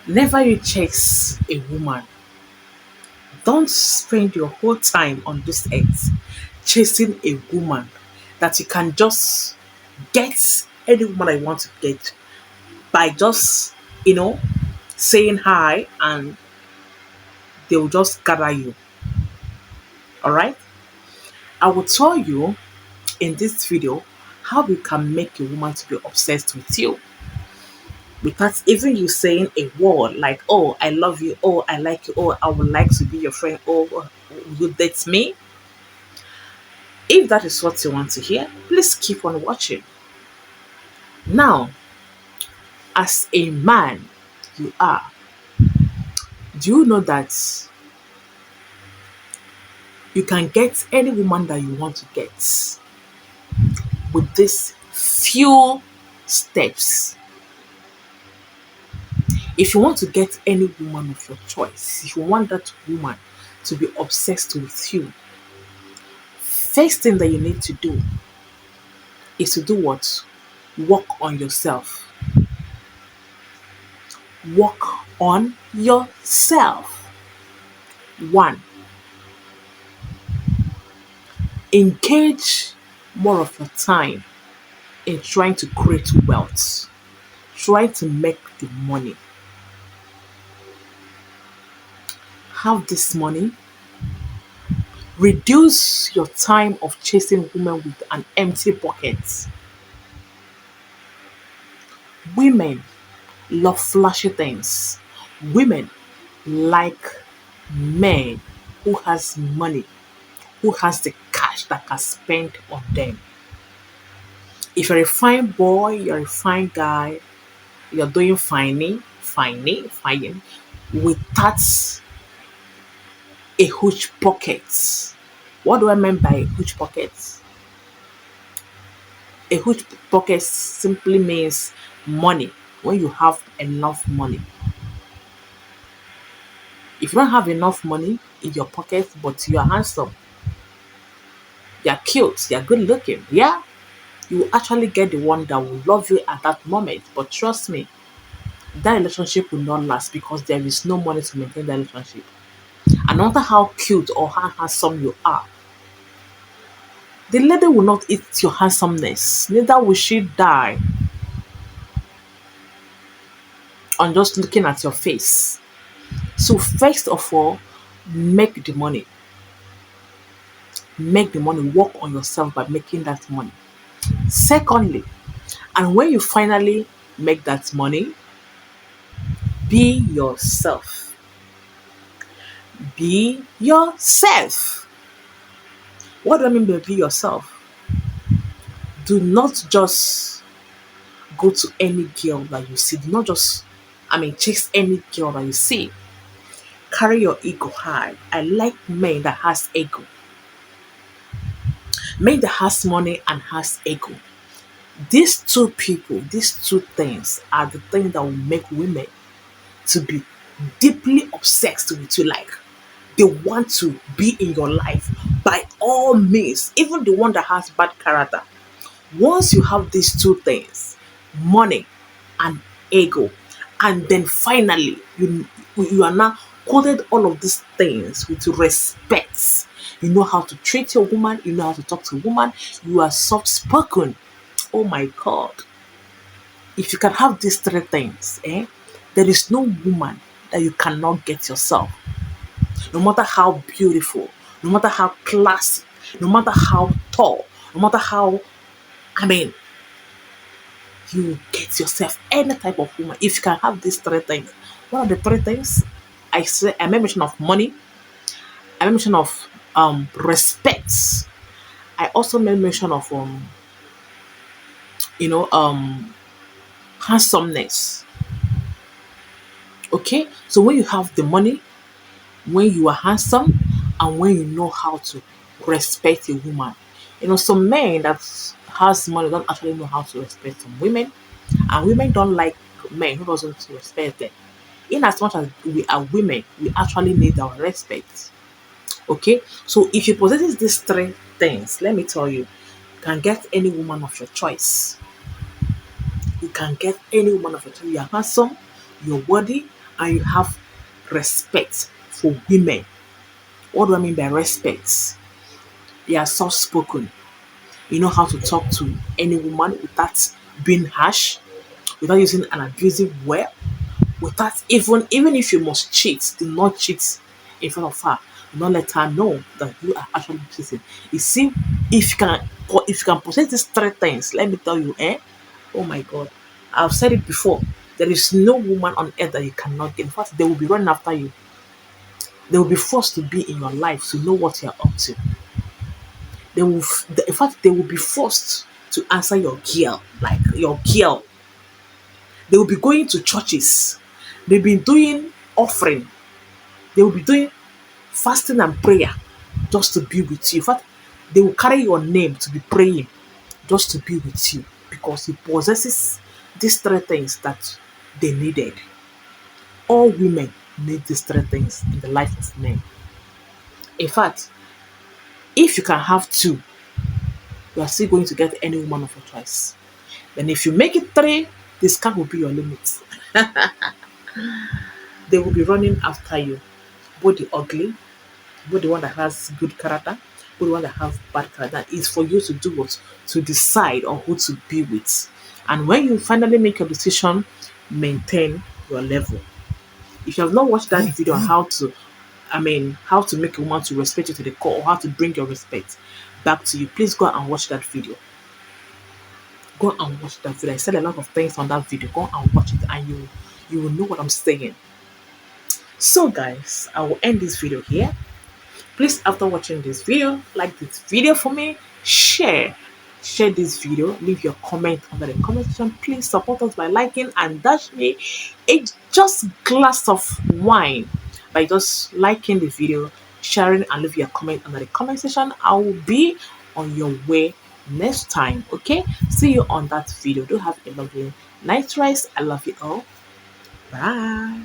Never you chase a woman. Don't spend your whole time on this earth chasing a woman that you can just get any woman I want to get by just, you know, saying hi and they will just gather you. All right. I will tell you in this video how you can make a woman to be obsessed with you without even you saying a word like, oh, I love you, oh, I like you, oh, I would like to be your friend, oh, will you date me? If that is what you want to hear, please keep on watching. Now, as a man, you are, do you know that you can get any woman that you want to get with these few steps? If you want to get any woman of your choice, if you want that woman to be obsessed with you, first thing that you need to do is to do what? Work on yourself. Work on yourself. One, engage more of your time in trying to create wealth. Try to make the money. Have this money. Reduce your time of chasing women with an empty pocket. Women love flashy things. Women like men who has money, who has the cash that can spend on them. If you're a fine boy, you're a fine guy, you're doing fine without a huge pocket. What do I mean by a huge pocket? A huge pocket simply means money. When you have enough money. If you don't have enough money in your pocket, but you are handsome, you're cute, you're good looking, yeah, you will actually get the one that will love you at that moment. But trust me, that relationship will not last because there is no money to maintain that relationship. And no matter how cute or how handsome you are, the lady will not eat your handsomeness, neither will she die on just looking at your face. So, first of all, make the money. Make the money, work on yourself by making that money. Secondly, and when you finally make that money, be yourself. Be yourself. What do I mean by be yourself? Do not just go to any girl that you see. Do not just, chase any girl that you see. Carry your ego high. I like men that has ego. Men that has money and has ego. These two people, these two things are the things that will make women to be deeply obsessed with you. Like they want to be in your life by all means, even the one that has bad character. Once you have these two things, money and ego, and then finally you are now coded all of these things with respect. You know how to treat your woman, you know how to talk to a woman, you are soft spoken. Oh my god. If you can have these three things, there is no woman that you cannot get yourself. No matter how beautiful, no matter how classy, no matter how tall, no matter how, I mean, you get yourself any type of woman. If you can have these three things, what are the three things? I made mention of money. I made mention of respect. I also made mention of you know um handsomeness. Okay, so when you have the money, when you are handsome, and when you know how to respect a woman. Some men that has money don't actually know how to respect some women, and women don't like men who doesn't respect them. In as much as we are women, we actually need our respect. Okay, so if you possess these three things, let me tell you, you can get any woman of your choice. You can get any woman of your choice. You are handsome, you're worthy, and you have respect for women. What do I mean by respect? You are soft spoken. You know how to talk to any woman without being harsh, without using an abusive word, without even if you must cheat, do not cheat in front of her. Do not let her know that you are actually cheating. You see, if you can possess these three things, let me tell you, oh my god, I've said it before. There is no woman on earth that you cannot get. In fact, they will be running after you. They will be forced to be in your life to know what you're up to. In fact, they will be forced to answer your girl, like your girl. They will be going to churches. They've been doing offering. They will be doing fasting and prayer just to be with you. In fact, they will carry your name to be praying just to be with you because he possesses these three things that they needed. All women need these three things in the life of men. In fact, if you can have two, you are still going to get any woman of your choice. Then if you make it three, the sky will be your limit. They will be running after you, both the ugly, both the one that has good character, both the one that has bad character. It's for you to do what? To decide on who to be with. And when you finally make your decision, maintain your level. If you have not watched that video on how to make a woman to respect you to the core, or how to bring your respect back to you, please go and watch that video. Go and watch that video. I said a lot of things on that video. Go and watch it, and you will know what I'm saying. So, guys, I will end this video here. Please, after watching this video, like this video for me, share this video, leave your comment under the comment section. Please support us by liking and dash me a just glass of wine by just liking the video, sharing, and leave your comment under the comment section. I will be on your way next time. Okay, see you on that video. Do have a lovely night rest. I love you all. Bye.